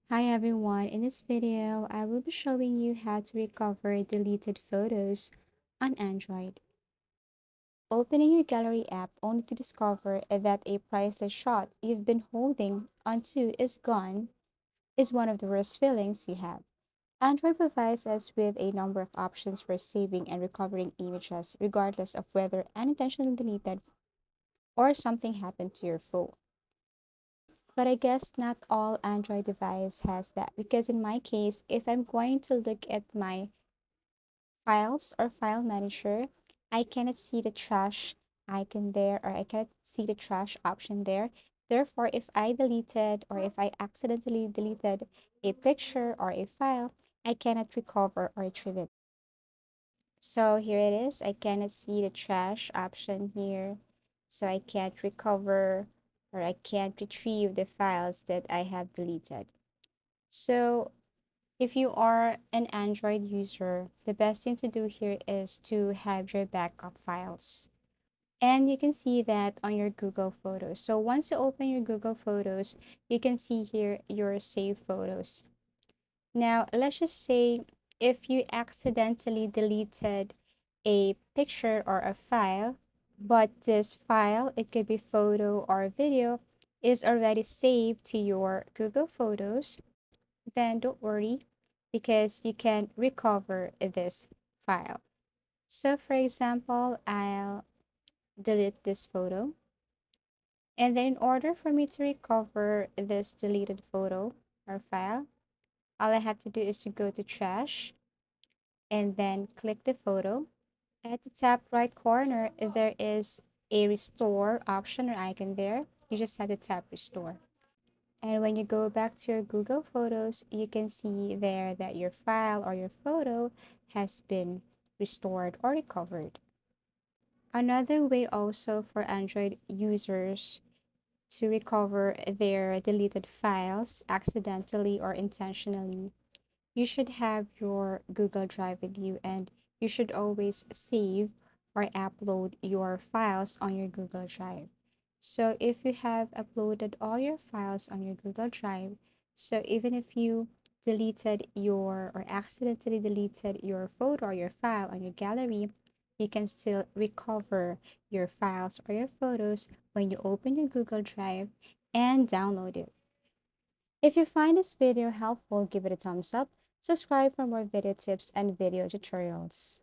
Hi everyone, in this video, I will be showing you how to recover deleted photos on Android. Opening your gallery app only to discover that a priceless shot you've been holding onto is gone is one of the worst feelings you have. Android provides us with a number of options for saving and recovering images, regardless of whether unintentionally deleted or something happened to your phone. But I guess not all Android device has that because in my case, if I'm going to look at my files or file manager, I cannot see the trash icon there or I cannot see the trash option there. Therefore, if I deleted or if I accidentally deleted a picture or a file, I cannot recover or retrieve it. So here it is. I cannot see the trash option here. So I can't recover or I can't retrieve the files that I have deleted. So if you are an Android user, the best thing to do here is to have your backup files. And you can see that on your Google Photos. So once you open your Google Photos, you can see here your saved photos. Now, let's just say if you accidentally deleted a picture or a file, but this file, it could be photo or video, is already saved to your Google Photos, then don't worry because you can recover this file. So for example, I'll delete this photo. And then in order for me to recover this deleted photo or file, all I have to do is to go to trash and then click the photo. At the top right corner, there is a restore option or icon there. You just have to tap restore. And when you go back to your Google Photos, you can see there that your file or your photo has been restored or recovered. Another way also for Android users to recover their deleted files accidentally or intentionally, you should have your Google Drive with you and you should always save or upload your files on your Google Drive. So if you have uploaded all your files on your Google Drive, so even if you deleted your or accidentally deleted your photo or your file on your gallery, you can still recover your files or your photos when you open your Google Drive and download it. If you find this video helpful, give it a thumbs up, subscribe for more video tips and video tutorials.